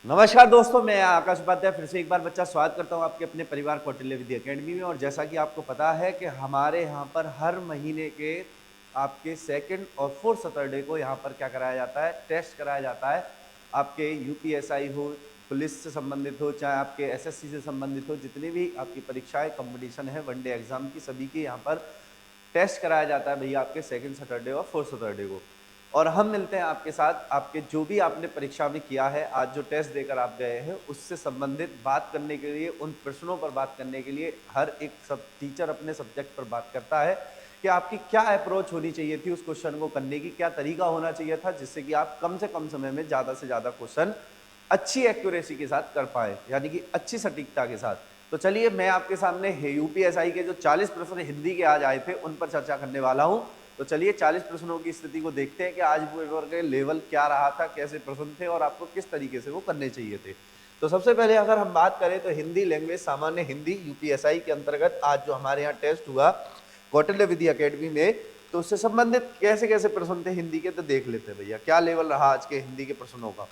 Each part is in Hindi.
नमस्कार दोस्तों, मैं आकाश उपाध्याय फिर से एक बार बच्चा स्वागत करता हूं आपके अपने परिवार कौटिल्य विद्या अकेडमी में। और जैसा कि आपको पता है कि हमारे यहां पर हर महीने के आपके सेकंड और फोर्थ सैटरडे को यहां पर क्या कराया जाता है, टेस्ट कराया जाता है। आपके यूपीएसआई हो, पुलिस से संबंधित हो, चाहे आपके एसएससी से संबंधित हो, जितनी भी आपकी परीक्षाएं कंपटीशन है वनडे एग्जाम की, सभी की यहाँ पर टेस्ट कराया जाता है भैया आपके सेकंड सैटरडे और फोर्थ सैटरडे को। और हम मिलते हैं आपके साथ, आपके जो भी आपने परीक्षा में किया है, आज जो टेस्ट देकर आप गए हैं उससे संबंधित बात करने के लिए, उन प्रश्नों पर बात करने के लिए हर एक सब टीचर अपने सब्जेक्ट पर बात करता है कि आपकी क्या अप्रोच होनी चाहिए थी उस क्वेश्चन को करने की, क्या तरीका होना चाहिए था जिससे कि आप कम से कम समय में ज़्यादा से ज़्यादा क्वेश्चन अच्छी एक्यूरेसी के साथ कर पाए, यानी कि अच्छी सटीकता के साथ। तो चलिए मैं आपके सामने यूपीएसआई के जो 40 प्रश्न हिंदी के आज आए थे उन पर चर्चा करने वाला हूं। तो चलिए 40 प्रश्नों की स्थिति को देखते हैं कि आज पेपर के लेवल क्या रहा था, कैसे प्रश्न थे और आपको किस तरीके से वो करने चाहिए थे। तो सबसे पहले अगर हम बात करें तो हिंदी लैंग्वेज सामान्य हिंदी यूपीएसआई के अंतर्गत आज जो हमारे यहाँ टेस्ट हुआ कौटिल्य विद्या अकेडमी में, तो उससे संबंधित कैसे कैसे प्रश्न थे हिंदी के, तो देख लेते हैं भैया क्या लेवल रहा आज के हिंदी के प्रश्नों का।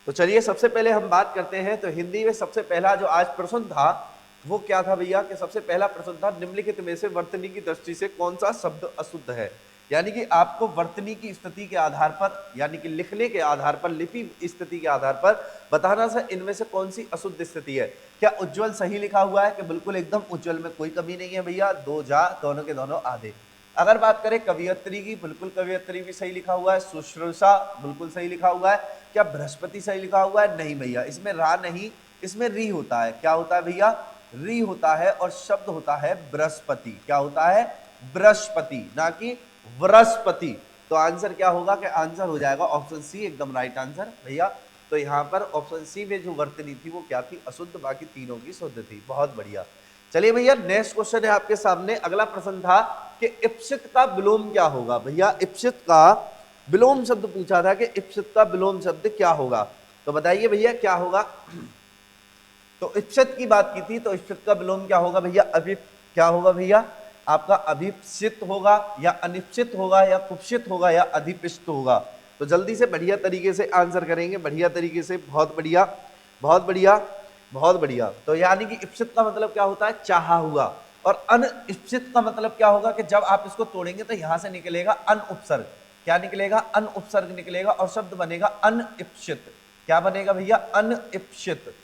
तो चलिए सबसे पहले हम बात करते हैं। तो हिंदी में सबसे पहला जो आज प्रश्न था वो क्या था भैया, कि सबसे पहला प्रश्न था निम्नलिखित में से वर्तनी की दृष्टि से कौन सा शब्द अशुद्ध है। यानी कि आपको वर्तनी की स्थिति के आधार पर, यानी कि लिखने के आधार पर, लिपि स्थिति के आधार पर बताना था इनमें से कौन सी अशुद्ध स्थिति है। क्या उज्जवल सही लिखा हुआ है, कि बिल्कुल एकदम उज्जवल में कोई कमी नहीं है भैया, दो जा दोनों के दोनों आधे। अगर बात करें कवियत्री की, बिल्कुल कवियत्री भी सही लिखा हुआ है। शुश्रूषा बिल्कुल सही लिखा हुआ है। क्या बृहस्पति सही लिखा हुआ है, नहीं भैया, इसमें रा नहीं, इसमें री होता है। क्या होता है भैया, री होता है और शब्द होता है बृहस्पति। क्या होता है, बृहस्पति, ना कि वृहस्पति। तो आंसर क्या होगा, कि आंसर हो जाएगा ऑप्शन सी एकदम राइट आंसर भैया। तो यहाँ पर ऑप्शन सी में जो वर्तनी थी वो क्या थी, अशुद्ध, बाकी तीनों की शुद्ध थी। बहुत बढ़िया। चलिए भैया नेक्स्ट क्वेश्चन है आपके सामने। अगला प्रश्न था कि इप्सित का विलोम क्या होगा। भैया इप्सित का विलोम शब्द पूछा था कि इप्सित का विलोम शब्द क्या होगा। तो बताइए भैया क्या होगा। तो इप्सित की बात की थी, तो इप्सित का विलोम क्या होगा भैया, क्या होगा भैया आपका, अभिप्सित होगा या अनिप्सित होगा या कुप्सित होगा या अधिपिष्ट होगा। तो जल्दी से बढ़िया तरीके से आंसर करेंगे, बढ़िया तरीके से, बहुत बढ़िया बहुत बढ़िया बहुत बढ़िया। तो यानी कि इप्सित का मतलब क्या होता है, चाहा हुआ। और अनइप्सित का मतलब क्या होगा, कि जब आप इसको तोड़ेंगे तो यहां से निकलेगा अन उपसर्ग। क्या निकलेगा, अन उपसर्ग निकलेगा और शब्द बनेगा अनइप्सित। क्या बनेगा भैया, अनइप्सित,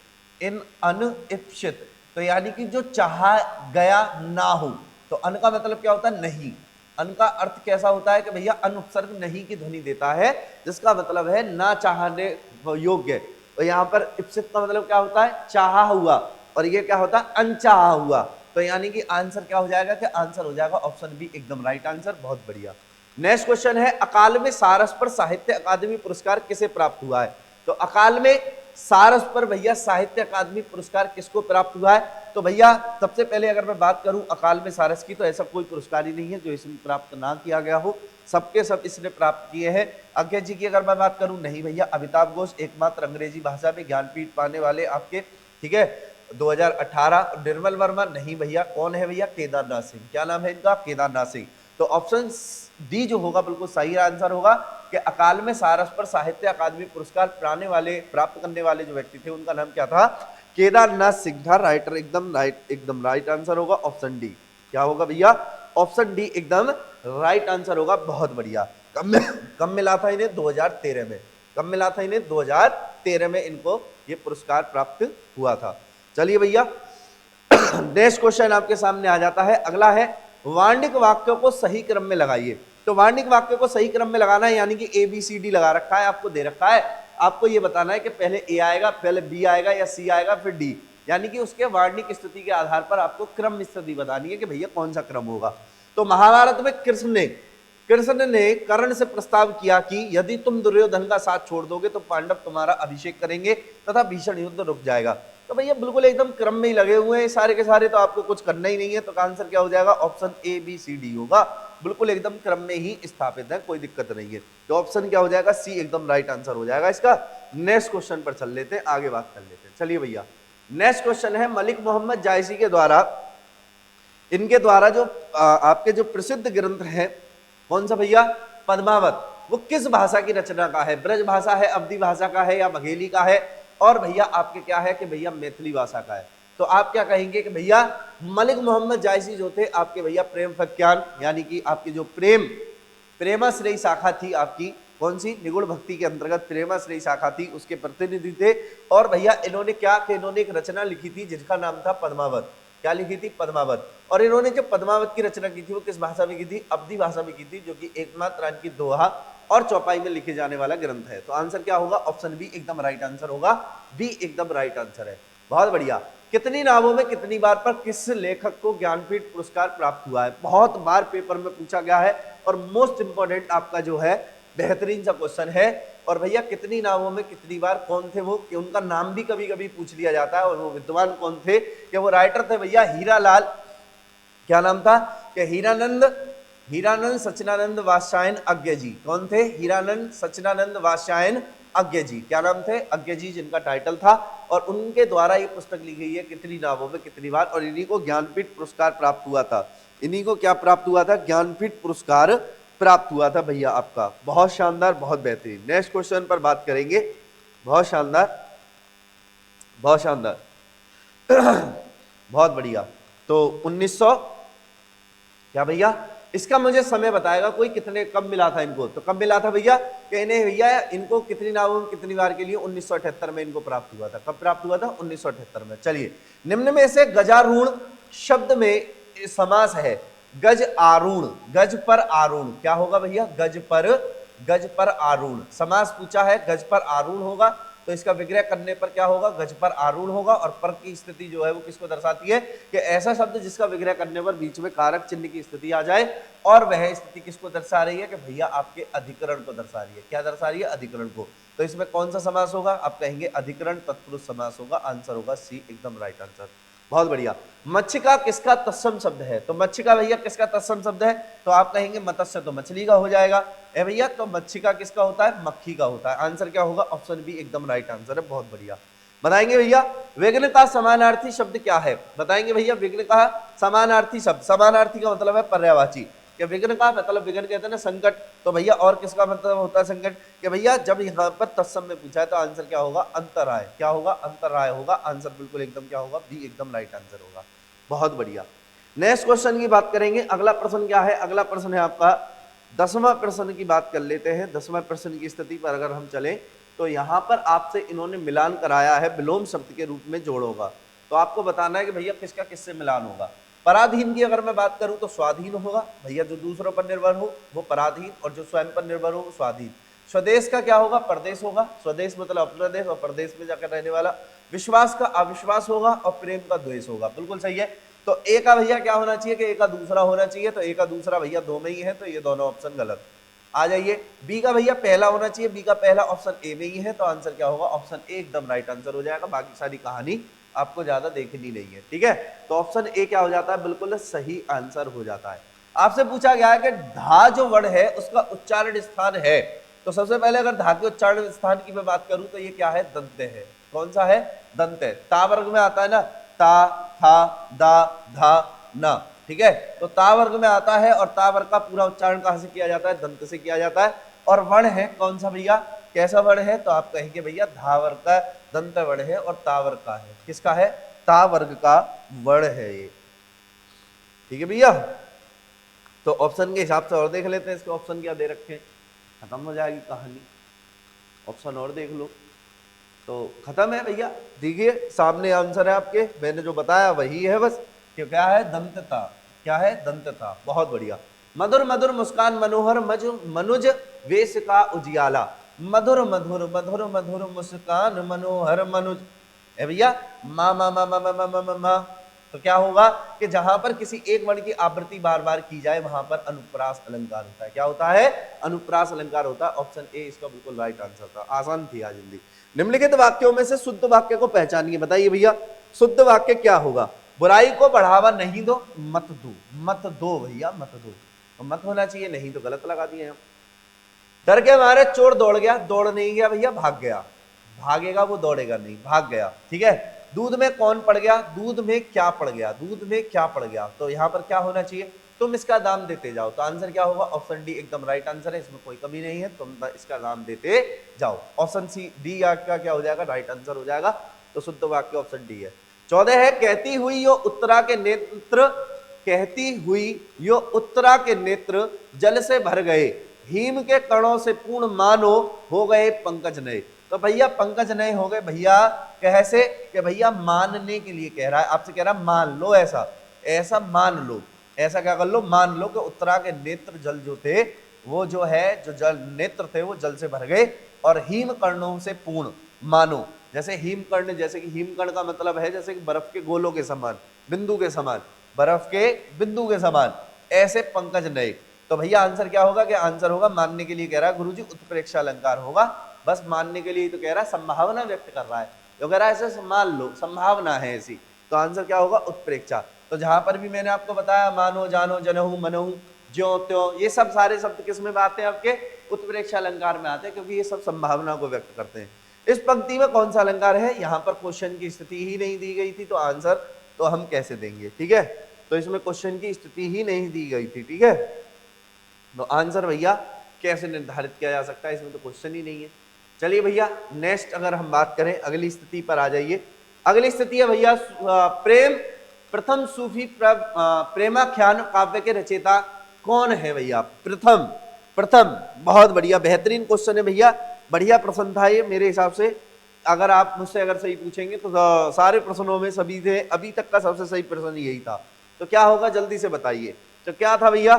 इन अनइप्सित। तो यानी कि जो चाहा गया ना हो। तो अन का मतलब क्या होता है, नहीं। अन का अर्थ कैसा होता है, कि भैया अन उपसर्ग नहीं की ध्वनि देता है, जिसका मतलब है ना चाहने योग्य। तो यहाँ पर इप्सित का मतलब क्या होता है, चाहा हुआ, और ये क्या होता है, अनचाहा हुआ। तो यानी कि आंसर क्या हो जाएगा, कि आंसर हो जाएगा ऑप्शन बी एकदम राइट आंसर। बहुत बढ़िया। नेक्स्ट क्वेश्चन है, अकाल में सारस पर साहित्य अकादमी पुरस्कार किसे प्राप्त हुआ है। तो अकाल में सारस पर भैया साहित्य अकादमी पुरस्कार किसको प्राप्त हुआ है। तो भैया सबसे पहले अगर मैं बात करूं अकाल में सारस की, तो ऐसा कोई पुरस्कार ही नहीं है जो इसमें प्राप्त ना किया गया हो, सबके सब इसने प्राप्त किए हैं। अंकित जी की अगर मैं बात करूं, नहीं भैया, अमिताभ घोष एकमात्र अंग्रेजी भाषा में ज्ञानपीठ पाने वाले आपके, ठीक है, 2018। निर्मल वर्मा, नहीं भैया, कौन है भैया, केदारनाथ सिंह। क्या नाम है इनका, केदारनाथ सिंह। तो ऑप्शन डी जो होगा बिल्कुल सही आंसर होगा, कि अकाल में सारस पर साहित्य अकादमी पुरस्कार प्राप्त करने वाले जो व्यक्ति थे उनका नाम क्या था, केदारनाथ सिंह था। राइटर एकदम राइट आंसर होगा ऑप्शन डी। क्या होगा भैया, ऑप्शन डी एकदम राइट आंसर होगा। बहुत बढ़िया। कब मिला था इन्हें, 2013 में। कब मिला था इन्हें, 2013 में इनको ये पुरस्कार प्राप्त हुआ था। चलिए भैया नेक्स्ट क्वेश्चन आपके सामने आ जाता है। अगला है, वार्णिक वाक्यों को सही क्रम में लगाइए। तो वार्णिक वाक्यों को सही क्रम में लगाना है, यानी कि ABCD लगा रखा है, आपको दे रखा है। आपको ये बताना है कि पहले A आएगा, पहले B आएगा या C आएगा फिर D, यानी कि उसके वार्णिक स्थिति के आधार पर आपको क्रम स्थिति बतानी है कि भैया कौन सा क्रम होगा। तो महाभारत में कृष्ण ने कर्ण से प्रस्ताव किया कि यदि तुम दुर्योधन का साथ छोड़ दोगे तो पांडव तुम्हारा अभिषेक करेंगे तथा भीषण युद्ध रुक जाएगा। तो भैया बिल्कुल एकदम क्रम में ही लगे हुए हैं सारे के सारे, तो आपको कुछ करना ही नहीं है। तो आंसर क्या हो जाएगा, ऑप्शन ABCD होगा, बिल्कुल एकदम क्रम में ही स्थापित है, कोई दिक्कत नहीं है। तो ऑप्शन क्या हो जाएगा, सी एकदम राइट आंसर हो जाएगा इसका। नेक्स्ट क्वेश्चन पर चल लेते हैं, आगे बात कर लेते हैं। चलिए भैया नेक्स्ट क्वेश्चन है, मलिक मोहम्मद जायसी के द्वारा, इनके द्वारा जो आपके जो प्रसिद्ध ग्रंथ है, कौन सा भैया, पद्मावत। वो किस भाषा की रचना का है, ब्रज भाषा है, अवधी भाषा का है या बघेली का है, और भैया आपके क्या है कि भैया मैथिली भाषा का है। तो आप क्या कहेंगे कि भैया मलिक मोहम्मद जायसी जो थे आपके भैया प्रेम फक्यान यानी कि आपकी जो प्रेमाश्रयी शाखा थी आपकी, कौन सी, निगुण भक्ति के अंतर्गत प्रेमाश्रयी शाखा थी, उसके प्रतिनिधि थे। और भैया इन्होंने क्या कि इन्होंने एक रचना लिखी थी जिसका नाम था पद्मावत। क्या लिखी थी, पद्मावत। और इन्होंने जो पद्मावत की रचना की थी वो किस भाषा में की थी, अवधी भाषा में की थी, जो कि एकमात्र इनकी दोहा और चौपाई में लिखे जाने वाला ग्रंथ है। तो आंसर क्या होगा, ऑप्शन बी एकदम राइट आंसर होगा, बी एकदम राइट आंसर है। बहुत बढ़िया। कितनी नामों में कितनी बार पर किस लेखक को ज्ञानपीठ पुरस्कार प्राप्त हुआ है, बहुत बार पेपर में पूछा गया है और मोस्ट इंपोर्टेंट आपका जो है बेहतरीन सा क्वेश्चन है। और भैया कितनी नामों में कितनी बार, कौन थे वो, कि उनका नाम भी कभी कभी पूछ लिया जाता है, और वो विद्वान कौन थे, कि वो राइटर थे भैया हीरालाल, क्या नाम था, कि हीरानंद सच्चिदानंद वात्स्यायन अज्ञ जी। कौन थे, हीरानंद सच्चिदानंद वात्स्यायन अज्ञ जी, क्या नाम थे, अज्ञ जी जिनका टाइटल था। और उनके द्वारा ये पुस्तक लिखी गई है कितनी नामों में कितनी बार, और इन्हीं को ज्ञानपीठ पुरस्कार प्राप्त हुआ था। इन्हीं को क्या प्राप्त हुआ था, ज्ञानपीठ पुरस्कार प्राप्त हुआ था भैया आपका। बहुत शानदार, बहुत बेहतरीन। नेक्स्ट क्वेश्चन पर बात करेंगे। बहुत शानदार, बहुत शानदार बहुत बढ़िया। तो 1900 क्या भैया, इसका मुझे समय बताएगा कोई, कितने कब मिला था इनको, तो कब मिला था भैया, कि इन्हें भैया इनको कितनी नामों में कितनी बार के लिए 1978 में इनको प्राप्त हुआ था। कब प्राप्त हुआ था, 1978 में। चलिए, निम्न में से गजारूढ़ शब्द में समास है, गज आरूढ़, गज पर आरूढ़, क्या होगा भैया, गज पर आरूढ़ समास पूछा है, गज पर आरूढ़ होगा, तो इसका विग्रह करने पर क्या होगा, गज पर आरूढ़ होगा। और पर की स्थिति जो है वो किसको दर्शाती है, कि ऐसा शब्द जिसका विग्रह करने पर बीच में कारक चिन्ह की स्थिति आ जाए, और वह स्थिति किसको दर्शा रही है, कि भैया आपके अधिकरण को दर्शा रही है। क्या दर्शा रही है, अधिकरण को। तो इसमें कौन सा समास होगा, आप कहेंगे अधिकरण तत्पुरुष समास होगा। आंसर होगा सी, एकदम राइट आंसर। बहुत बढ़िया। मत्स्यिका किसका तत्सम शब्द है, तो मत्स्यिका भैया किसका तत्सम शब्द है, तो आप कहेंगे मत्स्य तो मछली का हो जाएगा, ए भैया, तो मत्स्यिका किसका होता है, मक्खी का होता है। आंसर क्या होगा, ऑप्शन बी एकदम राइट आंसर है। बहुत बढ़िया। बताएंगे भैया विघ्न का समानार्थी शब्द क्या है, बताएंगे भैया विघ्न का समानार्थी शब्द, समानार्थी का मतलब है पर्यायवाची, कि विघ्न का मतलब, विघ्न कहते हैं ना संकट, तो भैया और किसका मतलब होता है संकट, कि भैया जब यहाँ पर तत्सम में पूछा है तो आंसर क्या होगा, अंतराय। क्या होगा, अंतराय होगा। आंसर बिल्कुल एकदम क्या होगा, बी एकदम राइट आंसर होगा। बहुत बढ़िया। नेक्स्ट क्वेश्चन की बात करेंगे। अगला प्रश्न क्या है, अगला प्रश्न है आपका 10वां प्रश्न की बात कर लेते हैं। 10वां प्रश्न की स्थिति पर अगर हम चलें तो यहाँ पर आपसे इन्होंने मिलान कराया है, विलोम शब्द के रूप में जोड़ोगा। तो आपको बताना है कि भैया किसका किससे मिलान होगा। पराधीन की अगर मैं बात करूं तो स्वाधीन होगा भैया, जो दूसरों पर निर्भर हो वो पराधीन, और जो स्वयं पर निर्भर हो वो स्वाधीन। स्वदेश का क्या होगा, परदेश होगा। स्वदेश मतलब अपना देश, और परदेश में जाकर रहने वाला। विश्वास का अविश्वास होगा, और प्रेम का द्वेष होगा। बिल्कुल सही है। तो ए का भैया क्या होना चाहिए, कि ए का दूसरा होना चाहिए, तो ए का दूसरा भैया दो में ही है, तो ये दोनों ऑप्शन गलत। आ जाइए, बी का भैया पहला होना चाहिए, बी का पहला ऑप्शन ए में ही है, तो आंसर क्या होगा, ऑप्शन ए एकदम राइट आंसर हो जाएगा। बाकी सारी कहानी आपको ज्यादा देखनी नहीं है, ठीक है। तो ऑप्शन ए क्या हो जाता है, बिल्कुल सही आंसर हो जाता है। आपसे पूछा गया है कि धा जो वर्ण है उसका उच्चारण स्थान है, तो सबसे पहले अगर धा के उच्चारण स्थान की मैं बात करूं तो ये क्या है, दंत है। कौन सा है, दंत है। ता वर्ग में आता है ना, ता, था, दा, धा, ना, ठीक है। तो ता वर्ग में आता है, और ता वर्ग का पूरा उच्चारण कहां से किया जाता है, दंत से किया जाता है। और वर्ण है कौन सा भैया, कैसा वर्ण है, तो आप कहेंगे भैया धा वर्ग का दंत वर्ण है, और ता वर्ग का है, किसका है, ता वर्ग का वर्ण है ये, ठीक है भैया। तो ऑप्शन के हिसाब से और देख लेते हैं, इसके ऑप्शन क्या दे रखे हैं, खत्म हो जाएगी कहानी। ऑप्शन और देख लो तो खत्म है भैया। देखिए सामने आंसर है आपके, मैंने जो बताया वही है बस, कि क्या है, दंतता। क्या है, दंतता। बहुत बढ़िया। मधुर मधुर मुस्कान मनोहर मनुज वेश का उजियाला। मधुर मधुर मधुर मधुर मुस्कान मनोहर मनुज, है भैया मा मा मा मा मा मा मा मा मा। तो क्या होगा कि जहां पर किसी एक वर्ण की आवृत्ति बार बार की जाए वहां पर अनुप्रास अलंकार होता है। क्या होता है, अनुप्रास अलंकार होता है। ऑप्शन ए इसका बिल्कुल राइट आंसर था। आसान थी आज हिंदी। निम्नलिखित वाक्यों में से शुद्ध वाक्य को पहचानिए। बताइए भैया शुद्ध वाक्य क्या होगा। बुराई को बढ़ावा नहीं दो, मत दो। मत दो भैया, मत दो, तो मत होना चाहिए, नहीं तो गलत लगा दिए हम। डर के मारे चोर दौड़ गया, दौड़ नहीं गया भैया, भाग गया। भागेगा वो, दौड़ेगा नहीं, भाग गया, ठीक है। दूध में कौन पड़ गया, दूध में क्या पड़ गया, दूध में क्या पड़ गया, तो यहां पर क्या होना चाहिए, तुम इसका दाम देते जाओ। तो आंसर क्या होगा? ऑप्शन डी एकदम राइट आंसर है, इसमें कोई कमी नहीं है, तुम इसका दाम देते जाओ। ऑप्शन सी डी आपका क्या हो जाएगा? राइट आंसर हो जाएगा। तो शुद्ध वाक्य ऑप्शन डी है। 14 है, कहती हुई यो उत्तरा के नेत्र, कहती हुई यो उत्तरा के नेत्र जल से भर गए, हिम के कणों से पूर्ण मानो हो गए पंकज नए। तो भैया पंकज नए हो गए भैया कैसे? कि भैया मानने के लिए कह रहा है, आपसे कह रहा है मान लो, ऐसा ऐसा मान लो, ऐसा क्या कर लो? मान लो कि उत्तरा के नेत्र जल जो थे वो जो है, जो जल नेत्र थे वो जल से भर गए, और हिम कर्णों से पूर्ण मानो। जैसे हिमकर्ण, जैसे कि हिमकर्ण का मतलब है जैसे कि बर्फ के गोलों के समान, बिंदु के समान, बर्फ के बिंदु के समान, ऐसे पंकज नए। तो भैया आंसर क्या होगा? कि आंसर होगा मानने के लिए कह रहा है गुरुजी, उत्प्रेक्षा अलंकार होगा। बस मानने के लिए तो कह रहा है, संभावना व्यक्त कर रहा है, तो कह रहा है ऐसे मान लो, संभावना है ऐसी। तो आंसर क्या होगा? उत्प्रेक्षा। तो जहां पर भी मैंने आपको बताया मानो, जानो, जनहू, मनहू, ज्यो त्यों, ये सब सारे शब्द किस में आते हैं? आपके उत्प्रेक्षा अलंकार में आते हैं, क्योंकि ये सब संभावना को व्यक्त करते हैं। इस पंक्ति में कौन सा अलंकार है? यहाँ पर क्वेश्चन की स्थिति ही नहीं दी गई थी, तो आंसर तो हम कैसे देंगे? ठीक है, तो इसमें क्वेश्चन की स्थिति ही नहीं दी गई थी। ठीक है, तो आंसर भैया कैसे निर्धारित किया जा सकता है? इसमें तो क्वेश्चन ही नहीं है। चलिए भैया नेक्स्ट अगर हम बात करें, अगली स्थिति पर आ जाइए। अगली स्थिति है भैया प्रेम प्रथम सूफी प्रेमाख्यान काव्य के रचयिता कौन है भैया? प्रथम, प्रथम, बहुत बढ़िया, बेहतरीन क्वेश्चन है भैया, बढ़िया प्रश्न था ये मेरे हिसाब से। अगर आप मुझसे अगर सही पूछेंगे तो सारे प्रश्नों में सभी थे, अभी तक का सबसे सही प्रश्न यही था। तो क्या होगा जल्दी से बताइए, तो क्या था भैया?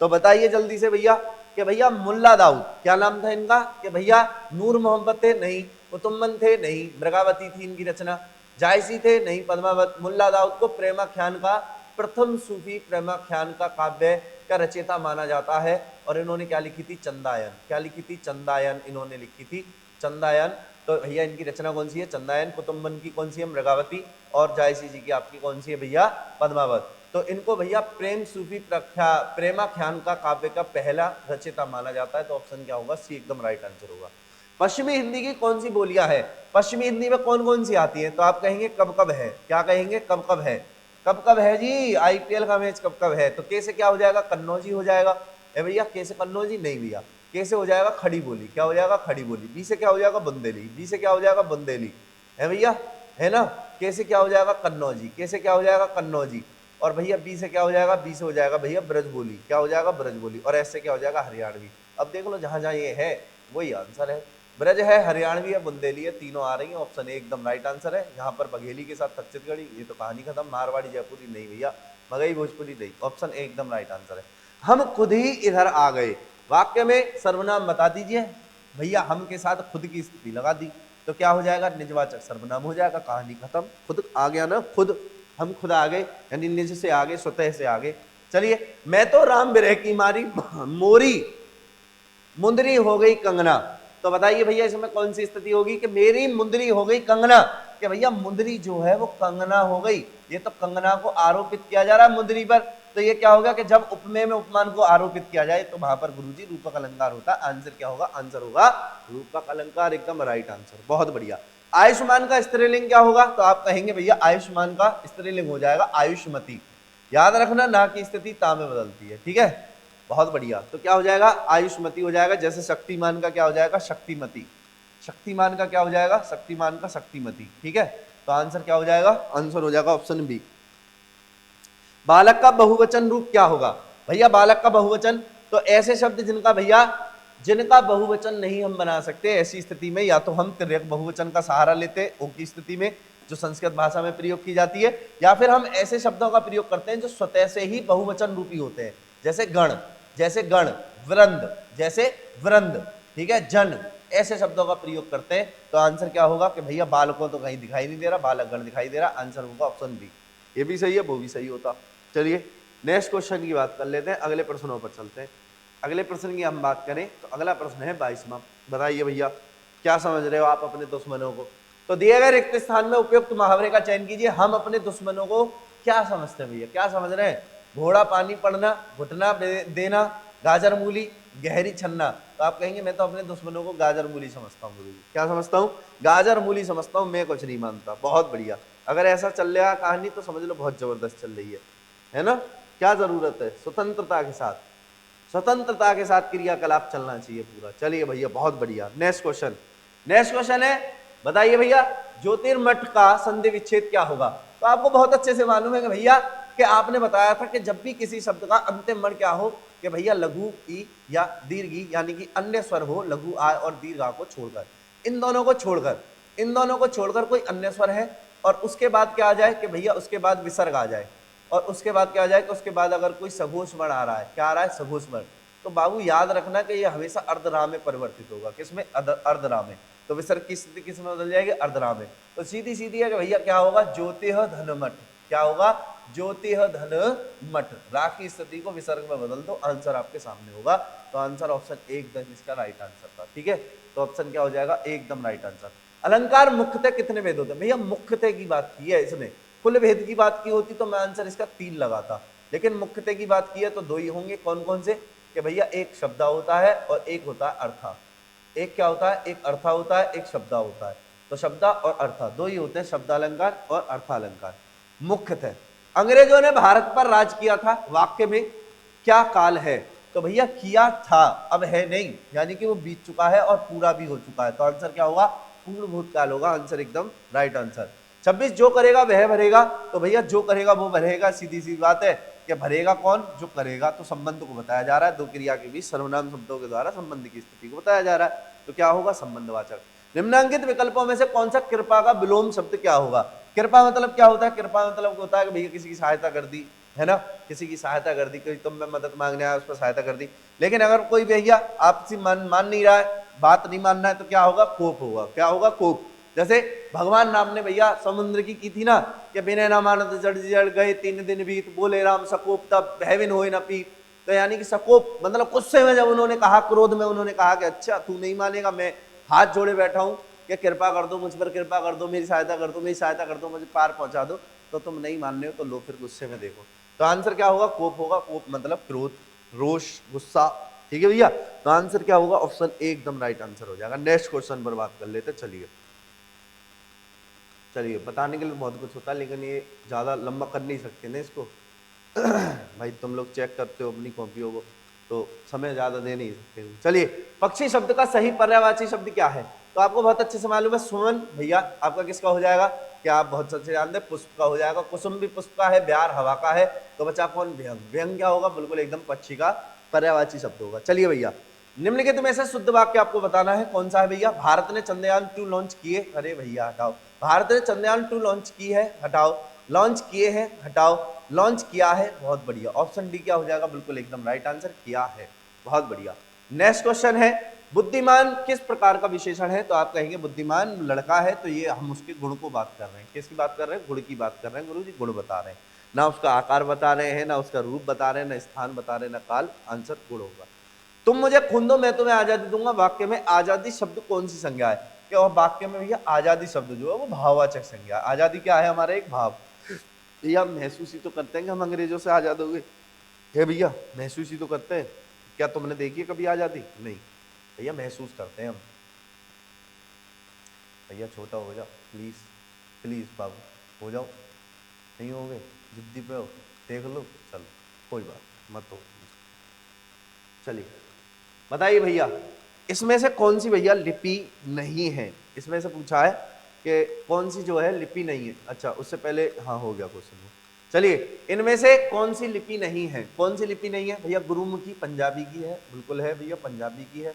तो बताइए जल्दी से भैया। कि भैया मुल्ला दाऊद, क्या नाम था इनका? कि भैया नूर मोहम्मद थे? नहीं। कुतुम्बन थे? नहीं। मृगावती थी इनकी रचना। जायसी थे? नहीं। पद्मावत। मुल्ला दाऊद को प्रेमाख्यान का, प्रथम सूफी प्रेमाख्यान का काव्य का रचयिता माना जाता है। और इन्होंने क्या लिखी थी? चंदायन। क्या लिखी थी? चंदायन इन्होंने लिखी थी, चंदायन। तो भैया इनकी रचना कौन सी है? चंदायन। कुतुम्बन की कौन सी है? मृगावती। और जायसी जी की आपकी कौन सी है भैया? पद्मावत। तो इनको भैया प्रेम सूफी प्रेमाख्यान का काव्य का पहला रचयिता माना जाता है। तो ऑप्शन क्या होगा? सी एकदम राइट आंसर होगा। पश्चिमी हिंदी की कौन सी बोलियां है? पश्चिमी हिंदी में कौन कौन सी आती है? तो आप कहेंगे कब कब है। क्या कहेंगे? कब कब है। कब कब है जी? आईपीएल का मैच कब कब है। तो कैसे क्या हो जाएगा? कन्नौजी हो जाएगा। ए भैया कैसे कन्नौजी? नहीं भैया, कैसे हो जाएगा? खड़ी बोली। क्या हो जाएगा? खड़ी बोली। बी से क्या हो जाएगा? बुंदेली। बी से क्या हो जाएगा? बुंदेली, है भैया, है ना। कैसे क्या हो जाएगा? कन्नौजी। कैसे क्या हो जाएगा? कन्नौजी। और भैया बी से क्या हो जाएगा? बी से हो जाएगा भैया ब्रज बोली। क्या हो जाएगा? ब्रज बोली। और ऐसे क्या हो जाएगा? हरियाणवी। अब देख लो जहां जहां ये है वही आंसर है। ब्रज है, हरियाणवी है, बुंदेली है, तीनों आ रही है। ऑप्शन ए एकदम राइट आंसर है। यहाँ पर बघेली के साथ छत्तीसगढ़ी, ये तो कहानी खत्म। मारवाड़ी जयपुरी नहीं भैया, मगही भोजपुरी नहीं। ऑप्शन ए एकदम राइट आंसर है। हम खुद ही इधर आ गए, वाक्य में सर्वनाम बता दीजिए भैया। हम के साथ खुद की स्थिति लगा दी तो क्या हो जाएगा? निजवाचक सर्वनाम हो जाएगा, कहानी खत्म। खुद आ गया ना, खुद, हम खुद आ गए, यानी निज से आगे, स्वतः से आगे। चलिए, मैं तो राम बिरह की मारी मोरी, मुंदरी हो गई कंगना। तो बताइए भैया इसमें कौन सी स्थिति होगी? कि मेरी मुंदरी हो गई कंगना। कि भैया मुंदरी जो है वो कंगना हो गई। ये तो कंगना को आरोपित किया जा रहा है मुंदरी पर। तो ये क्या होगा? कि जब उपमेय में उपमान को आरोपित किया जाए तो वहां पर गुरुजी रूपक अलंकार होता है। आंसर क्या होगा? आंसर होगा रूपक अलंकार, एकदम राइट आंसर, बहुत बढ़िया। आयुष्मान का स्त्रीलिंग क्या होगा? तो आप कहेंगे भैया आयुष्मान का स्त्रीलिंग हो जाएगा आयुष्मती। याद रखना, ना की स्थिति ता में बदलती है। ठीक है, बहुत बढ़िया। तो क्या हो जाएगा? आयुष्मती हो जाएगा। जैसे शक्तिमान का क्या हो जाएगा? शक्तिमती। शक्तिमान का क्या हो जाएगा? शक्तिमान का शक्तिमती। ठीक है, तो आंसर क्या हो जाएगा? आंसर हो जाएगा ऑप्शन बी। बालक का बहुवचन रूप क्या होगा? भैया बालक का बहुवचन, तो ऐसे शब्द जिनका भैया, जिनका बहुवचन नहीं हम बना सकते, ऐसी स्थिति में या तो हम तिर्यक बहुवचन का सहारा लेते ओ की स्थिति में, जो संस्कृत भाषा में प्रयोग की जाती है, या फिर हम ऐसे शब्दों का प्रयोग करते हैं जो स्वतः से ही बहुवचन रूपी होते हैं। जैसे गण, जैसे गण, वृंद, जैसे वृंद, ठीक है, जन, ऐसे शब्दों का प्रयोग करते हैं। तो आंसर क्या होगा? कि भैया बालकों तो कहीं दिखाई नहीं दे रहा, बालक गण दिखाई दे रहा। आंसर होगा ऑप्शन बी। ये भी सही है, वो भी सही होता। चलिए नेक्स्ट क्वेश्चन की बात कर लेते हैं, अगले प्रश्नों पर चलते हैं। अगले प्रश्न की हम बात करें तो अगला प्रश्न है 22वां। बताइए भैया क्या समझ रहे हो आप अपने दुश्मनों को? तो दिए गए रिक्त स्थान में उपयुक्त मुहावरे का चयन कीजिए। हम अपने दुश्मनों को क्या समझते हैं भैया? क्या समझ रहे हैं? घोड़ा पानी पड़ना, घुटना देना, गाजर मूली, गहरी छन्ना। तो आप कहेंगे मैं तो अपने दुश्मनों को गाजर मूली समझता हूँ गुरुजी। क्या समझता हूँ? गाजर मूली समझता हूँ, मैं कुछ नहीं मानता। बहुत बढ़िया, अगर ऐसा चल रहा कहानी तो समझ लो बहुत जबरदस्त चल रही है ना। क्या जरूरत है? स्वतंत्रता के साथ, स्वतंत्रता के साथ क्रियाकलाप चलना चाहिए पूरा। चलिए भैया बहुत बढ़िया। नेक्स्ट क्वेश्चन, नेक्स्ट क्वेश्चन है, बताइए भैया ज्योतिर्मठ का संधि विच्छेद क्या होगा? तो आपको बहुत अच्छे से मालूम है कि भैया कि आपने बताया था कि जब भी किसी शब्द का अंतिम वर्ण क्या हो कि भैया लघु ई या दीर्घ ई, यानी कि अन्य स्वर हो लघु आ और दीर्घ आ को छोड़कर, इन दोनों को छोड़कर, इन दोनों को छोड़कर कोई अन्य स्वर है और उसके बाद क्या आ जाए कि भैया उसके बाद विसर्ग आ जाए और उसके बाद क्या आ जाए कि उसके बाद अगर कोई सघोष वर्ण आ रहा है, क्या आ रहा है? सघोष वर्ण। तो बाबू याद रखना कि ये हमेशा अर्धराह में परिवर्तित होगा। किसमें? अर्धराह में। तो विसर्ग की स्थिति किस में बदल जाएगी? अर्धराह में। तो सीधी सीधी है कि भैया क्या होगा? ज्योतिह धनमठ। क्या होगा? ज्योतिह धनमठ। रा की स्थिति को विसर्ग में बदल दो, आंसर आपके सामने होगा। तो आंसर ऑप्शन एकदम इसका राइट आंसर था। ठीक है, तो ऑप्शन क्या हो जाएगा? एकदम राइट आंसर। अलंकार मुख्यतः कितने भेद होते हैं? भैया मुख्यतः की बात की है इसने, कुल भेद की बात की होती तो मैं आंसर इसका 3 लगाता, लेकिन मुख्यतः की बात की है तो 2 ही होंगे। कौन कौन से? कि भैया एक शब्द होता है और एक होता है अर्था। एक क्या होता है? एक अर्था होता है, एक शब्द होता है। तो शब्द और अर्था 2 ही होते हैं, शब्दालंकार और अर्थालंकार। मुख्यतः अंग्रेजों ने भारत पर राज किया था, वाक्य में क्या काल है? तो भैया किया था, अब है नहीं, यानी कि वो बीत चुका है और पूरा भी हो चुका है। तो आंसर क्या होगा? पूर्ण भूतकाल होगा। आंसर एकदम राइट आंसर। 26 जो करेगा वह भरेगा। तो भैया जो करेगा वो भरेगा, सीधी सी बात है कि भरेगा कौन? जो करेगा। तो संबंध को बताया जा रहा है, दो क्रिया के बीच सर्वनाम शब्दों के द्वारा संबंध की स्थिति को बताया जा रहा है। तो क्या होगा? संबंधवाचक। निम्नांकित विकल्पों में से कौन सा कृपा का विलोम शब्द क्या होगा? कृपा मतलब क्या होता है? कृपा मतलब होता है कि भैया किसी की सहायता कर दी, है ना, किसी की सहायता कर दी, कोई तुम में मदद मांगने आया उस पर सहायता कर दी। लेकिन अगर कोई भैया आपसी मान नहीं रहा है, बात नहीं मानना है, तो क्या होगा? कोप होगा। क्या होगा? कोप। जैसे भगवान राम ने भैया समुद्र की थी ना कि बिना ना मानत जड़ जड़ गए 3 दिन बीत, बोले राम सकोप तब भयविन होए न पीत। तो यानी कि सकोप मतलब गुस्से में जब उन्होंने कहा, क्रोध में उन्होंने कहा कि अच्छा तू नहीं मानेगा, मैं हाथ जोड़े बैठा हूं कि कृपा कर दो, मुझ पर कृपा कर दो, मेरी सहायता कर दो, मेरी सहायता कर दो, मुझे पार पहुंचा दो, तो तुम नहीं मान रहे हो तो लो फिर गुस्से में देखो। तो आंसर क्या होगा? कोप होगा। कोप मतलब क्रोध, रोष, गुस्सा। ठीक है भैया, तो आंसर क्या होगा? ऑप्शन एकदम राइट आंसर हो जाएगा। नेक्स्ट क्वेश्चन पर बात कर लेते। चलिए चलिए, बताने के लिए बहुत कुछ होता है लेकिन ये ज्यादा लंबा कर नहीं सकते ना इसको। भाई तुम लोग चेक करते हो अपनी कॉपियों को तो समय ज्यादा दे नहीं सकते। चलिए, पक्षी शब्द का सही पर्यायवाची शब्द क्या है? तो आपको बहुत अच्छे से मालूम है। सुमन भैया आपका किसका हो जाएगा? क्या आप बहुत अच्छे जानते हैं? पुष्प का हो जाएगा। कुसुम भी पुष्प का है, ब्यार हवा का है। तो बचा कौन? व्यंग। व्यंग क्या होगा? बिल्कुल एकदम पक्षी का पर्यायवाची शब्द होगा। चलिए भैया, निम्नलिखित में से शुद्ध वाक्य आपको बताना है, कौन सा है भैया? भारत ने चंद्रयान 2 लॉन्च किए। अरे भैया हटाओ। भारत ने चंद्रयान 2 लॉन्च की है, हटाओ। लॉन्च किए हैं, हटाओ। लॉन्च किया है, बहुत बढ़िया। ऑप्शन डी क्या हो जाएगा? बिल्कुल एकदम राइट आंसर, किया है। बहुत बढ़िया। नेक्स्ट क्वेश्चन है, बुद्धिमान किस प्रकार का विशेषण है? तो आप कहेंगे बुद्धिमान लड़का है, तो ये हम उसके गुण को बात कर रहे हैं। किसकी बात कर रहे हैं? गुण की बात कर रहे हैं। गुरु जी गुण बता रहे हैं, ना उसका आकार बता रहे हैं, ना उसका रूप बता रहे हैं, ना स्थान बता रहे हैं, ना काल। आंसर गुण होगा। तुम मुझे खून दो मैं तुम्हें आजादी दूंगा। वाक्य में आजादी शब्द कौन सी संज्ञा है? कि और वाक्य में भैया आजादी शब्द जो है वो भाववाचक संज्ञा। आजादी क्या है? हमारा एक भाव। भैया महसूस ही तो करते हैं कि हम अंग्रेजों से आजाद हो गए। हे भैया महसूस ही तो करते हैं। क्या तुमने देखी है कभी आजादी? नहीं भैया, महसूस करते हैं हम। भैया छोटा हो जाओ प्लीज, प्लीज बाबू हो जाओ। नहीं हो गए? जिद्दी पे हो, देख लो। चलो कोई बात मत हो। चलिए बताइए भैया, इसमें से कौन सी भैया लिपि नहीं है? इसमें से पूछा है कि कौन सी जो है लिपि नहीं है। अच्छा उससे पहले हाँ हो गया क्वेश्चन। चलिए, इनमें से कौन सी लिपि नहीं है? कौन सी लिपि नहीं है भैया? गुरुमुखी पंजाबी की है, बिल्कुल है भैया, पंजाबी की है।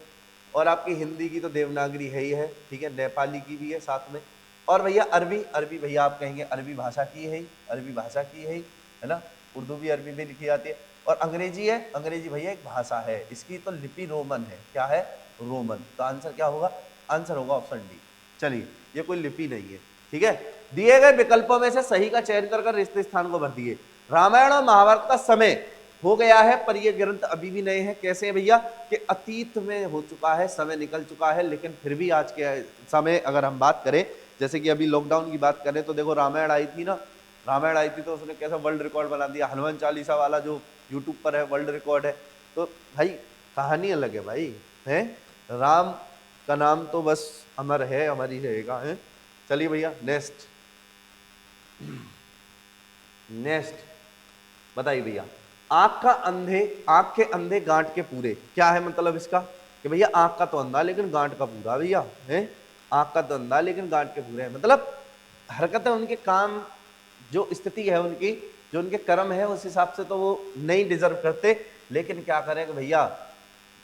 और आपकी हिंदी की तो देवनागरी है ही है, ठीक है। नेपाली की भी है साथ में। और भैया अरबी, अरबी भैया आप कहेंगे अरबी भाषा की है ही, अरबी भाषा की है ना। उर्दू भी अरबी में लिखी जाती है। और अंग्रेजी है, अंग्रेजी भैया एक भाषा है, इसकी तो लिपि रोमन है। क्या है? रोमन। तो आंसर क्या होगा? आंसर होगा ऑप्शन डी। चलिए, ये कोई लिपि नहीं है, ठीक है। दिए गए विकल्पों में से सही का चयन कर रिक्त स्थान को भर दिए। रामायण और महाभारत का समय हो गया है पर ये ग्रंथ अभी भी नए हैं। कैसे भैया? कि अतीत में हो चुका है, समय निकल चुका है, लेकिन फिर भी आज के समय अगर हम बात करें, जैसे कि अभी लॉकडाउन की बात करें तो देखो रामायण आई थी ना, रामायण आई थी तो उसने कैसा वर्ल्ड रिकॉर्ड बना दिया। हनुमान चालीसा वाला जो यूट्यूब पर है वर्ल्ड रिकॉर्ड है। तो भाई कहानी अलग है भाई, है। राम का नाम तो बस अमर है, अमर ही रहेगा, है। चलिए भैया नेक्स्ट बताइए भैया, आंख के अंधे गांठ के पूरे, क्या है मतलब इसका कि भैया आंख का तो अंधा लेकिन गांठ का पूरा, भैया है आंख का तो अंधा लेकिन गांठ के पूरे है, मतलब हरकतें उनके काम, जो स्थिति है उनकी, जो उनके कर्म है उस हिसाब से तो वो नहीं डिजर्व करते, लेकिन क्या करें कि भैया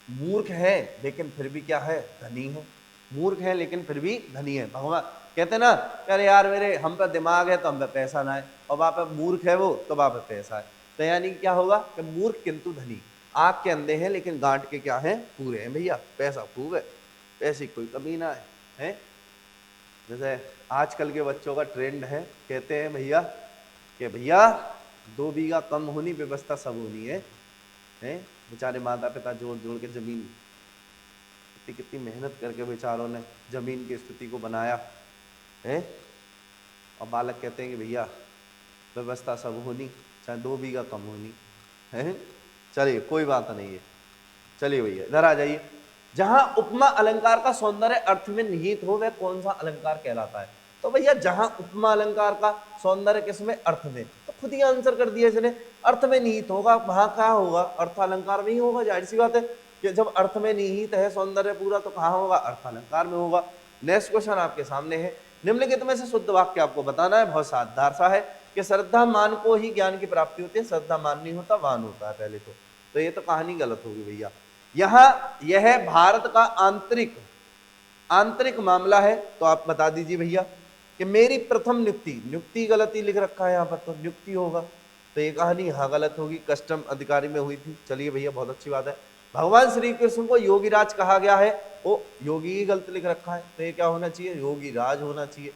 मूर्ख है लेकिन फिर भी क्या है, धनी है, मूर्ख है लेकिन फिर भी धनी है। भगवान कहते ना, अरे यार मेरे हम पे दिमाग है तो हम पे पैसा ना है, और वहां पे मूर्ख है वो तो वहां पे पैसा है, तो यानी क्या होगा कि मूर्ख किंतु धनी, आंख के अंधे हैं लेकिन गांठ के क्या है, पूरे हैं, भैया पैसा खूब है, पैसे कोई कमी ना है। जैसे आजकल के बच्चों का ट्रेंड है, कहते हैं भैया कि भैया 2 बीघा कम होनी, व्यवस्था सब होनी है। बेचारे माता पिता जोड़ जोड़ के जमीन, कितनी मेहनत करके बेचारों ने जमीन की स्थिति को बनाया है, और बालक कहते हैं कि भैया व्यवस्था सब होनी, चाहे 2 बीघा कम होनी है। चलिए कोई बात नहीं है, चलिए भैया इधर आ जाइए। जहां उपमा अलंकार का सौंदर्य अर्थ में निहित हो वह कौन सा अलंकार कहलाता है? तो भैया जहां उपमा अलंकार का सौंदर्य किसमें, अर्थ में, तो खुद ही आंसर कर दिया इसने, अर्थ में निहित होगा, वहां क्या होगा, अर्थ अलंकार में ही होगा, जाहिर सी बात है कि जब अर्थ में निहित है सौंदर्य पूरा तो कहाँ होगा, अर्थ अलंकार में होगा। नेक्स्ट क्वेश्चन आपके सामने है, निम्नलिखित में से शुद्ध वाक्य आपको बताना है, बहुत साधारण सा है कि श्रद्धा मान को ही ज्ञान की प्राप्ति होती है, श्रद्धा मान नहीं होता, वान होता है पहले तो ये तो कहानी गलत होगी भैया। यहाँ यह भारत का आंतरिक मामला है, तो आप बता दीजिए भैया कि मेरी प्रथम नियुक्ति गलती लिख रखा है यहाँ पर, तो नियुक्ति होगा, तो ये कहानी यहाँ गलत होगी, कस्टम अधिकारी में हुई थी। चलिए भैया बहुत अच्छी बात है। भगवान श्री कृष्ण को योगीराज कहा गया है, वो योगी ही गलत लिख रखा है, तो ये क्या होना चाहिए, योगीराज होना चाहिए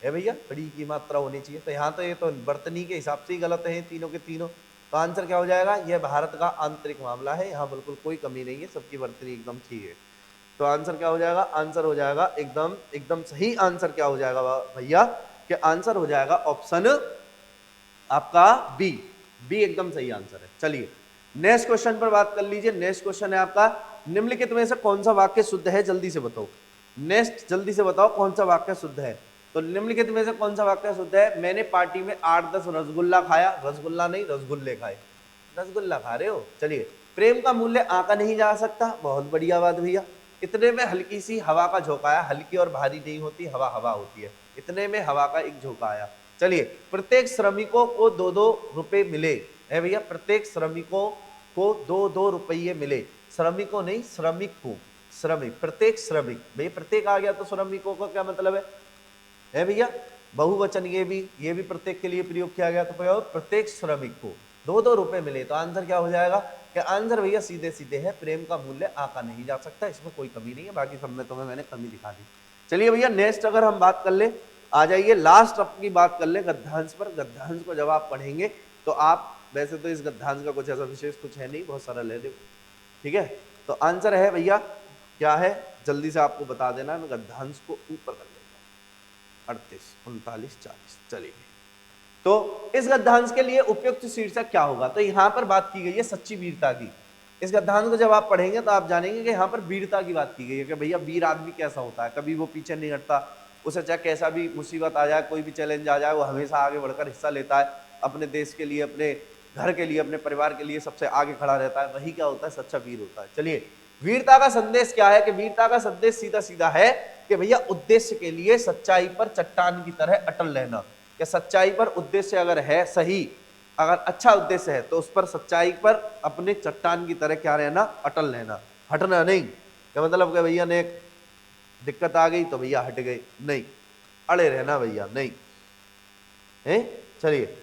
है भैया, बड़ी की मात्रा होनी चाहिए, तो यहाँ तो ये तो वर्तनी के हिसाब से ही गलत है तीनों के तीनों। तो आंसर क्या हो जाएगा, यह भारत का आंतरिक मामला है, यहाँ बिल्कुल कोई कमी नहीं है, सबकी वर्तनी एकदम ठीक है। तो आंसर क्या हो जाएगा, आंसर हो जाएगा एकदम सही आंसर क्या हो जाएगा भैया, कि आंसर हो जाएगा ऑप्शन आपका बी एकदम सही आंसर है। चलिए नेक्स्ट क्वेश्चन पर बात कर लीजिए। नेक्स्ट क्वेश्चन है आपका, निम्नलिखित में से कौन सा वाक्य शुद्ध है, जल्दी से बताओ, नेक्स्ट जल्दी से बताओ कौन सा वाक्य शुद्ध है। तो निम्नलिखित में से कौन सा वाक्य शुद्ध है, मैंने पार्टी में 8-10 रसगुल्ला खाया, रसगुल्ला नहीं रसगुल्ले खाए, रसगुल्ला खा रहे हो। चलिए प्रेम का मूल्य आंका नहीं जा सकता, बहुत बढ़िया बात भैया। इतने में हल्की सी हवा का झोंका आया, हल्की और भारी नहीं होती, हवा हवा होती है, इतने में हवा का एक झोंका आया। चलिए प्रत्येक श्रमिकों को 2-2 रुपए मिले है भैया, प्रत्येक श्रमिकों को 2-2 रुपये मिले, श्रमिकों नहीं श्रमिक को, श्रमिक प्रत्येक श्रमिक, भैया प्रत्येक आ गया तो श्रमिकों का क्या मतलब है भैया, बहुवचन, ये भी प्रत्येक के लिए प्रयोग किया गया, तो प्रत्येक श्रमिक को 2-2 रुपए मिले, तो आंसर क्या हो जाएगा, कि आंसर भैया सीधे सीधे है, प्रेम का मूल्य आंका नहीं जा सकता, इसमें कोई कमी नहीं है, बाकी सब में तुम्हें मैंने कमी दिखा दी। चलिए भैया नेक्स्ट अगर हम बात कर ले, आ जाइए लास्ट अपनी बात कर ले गद्यांश पर। गद्यांश को जब आप पढ़ेंगे तो आप, वैसे तो इस गद्यांश का कुछ ऐसा विशेष कुछ है नहीं, बहुत सरल है, देखो ठीक है। तो आंसर है भैया क्या है, जल्दी से आपको बता देना, मैं गद्यांश को ऊपर कर लेता हूँ, 38, 39, 40। चलिए तो इस गद्यांश के लिए उपयुक्त शीर्षक क्या होगा, तो यहाँ पर बात की गई है सच्ची वीरता की। इस गद्यांश को जब आप पढ़ेंगे तो आप जानेंगे कि यहाँ पर वीरता की बात की गई है, कि भैया वीर आदमी कैसा होता है, कभी वो पीछे नहीं हटता, उसे चाहे कैसा भी मुसीबत आ जाए, कोई भी चैलेंज आ जाए, वो हमेशा आगे बढ़कर हिस्सा लेता है, अपने देश के लिए, अपने घर के लिए, अपने परिवार के लिए सबसे आगे खड़ा रहता है, वही क्या होता है, सच्चा वीर होता है। चलिए वीरता का संदेश क्या है, कि वीरता का संदेश सीधा सीधा है कि भैया उद्देश्य के लिए सच्चाई पर चट्टान की तरह अटल रहना, कि सच्चाई पर उद्देश्य अगर है सही, अगर अच्छा उद्देश्य है तो उस पर सच्चाई पर अपने चट्टान की तरह क्या रहना, अटल रहना, हटना नहीं। क्या मतलब कि भैया ने दिक्कत आ गई तो भैया हट गए, नहीं, अड़े रहना भैया, नहीं है। चलिए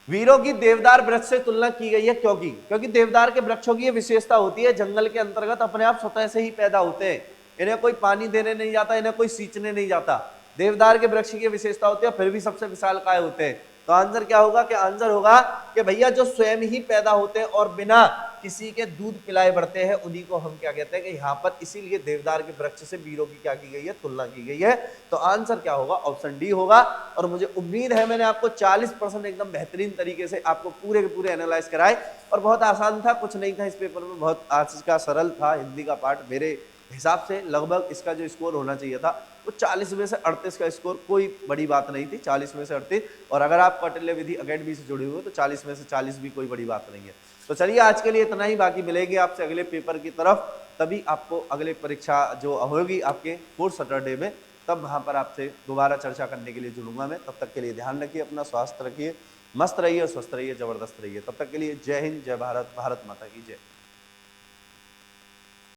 वीरों की देवदार वृक्ष से तुलना की गई है, क्योंकि देवदार के वृक्षों की ये विशेषता होती है, जंगल के अंतर्गत अपने आप स्वतः से ही पैदा होते हैं, इन्हें कोई पानी देने नहीं जाता, इन्हें कोई सींचने नहीं जाता। देवदार के वृक्ष की विशेषता होती है, फिर भी सबसे विशालकाय होते हैं। तो आंसर क्या होगा, कि आंसर होगा कि भैया जो स्वयं ही पैदा होते हैं और बिना किसी के दूध पिलाए बढ़ते हैं, उन्हीं को हम क्या कहते हैं, कि यहाँ पर इसीलिए देवदार के वृक्ष से वीरों की क्या की गई है, तुलना की गई है। तो आंसर क्या होगा, ऑप्शन डी होगा। और मुझे उम्मीद है मैंने आपको 40% एकदम बेहतरीन तरीके से आपको पूरे के पूरे एनालाइज कराए, और बहुत आसान था, कुछ नहीं था इस पेपर में, बहुत आज का सरल था, हिंदी का पार्ट मेरे हिसाब से लगभग इसका जो स्कोर होना चाहिए था वो 40 में से 38 का स्कोर कोई बड़ी बात नहीं थी, 40 में से 38। और अगर आप कौटिल्य विधि अकेडमी से जुड़े हुए तो 40 में से 40 भी कोई बड़ी बात नहीं है। तो चलिए आज के लिए इतना ही, बाकी मिलेंगे आपसे अगले पेपर की तरफ, तभी आपको अगले परीक्षा जो होगी आपके 4th सैटरडे में, तब वहाँ पर आपसे दोबारा चर्चा करने के लिए जुड़ूंगा मैं। तब तक के लिए ध्यान रखिए, अपना स्वास्थ्य रखिए, मस्त रहिए, स्वस्थ रहिए, जबरदस्त रहिए। तब तक के लिए जय हिंद, जय भारत, भारत माता की जय।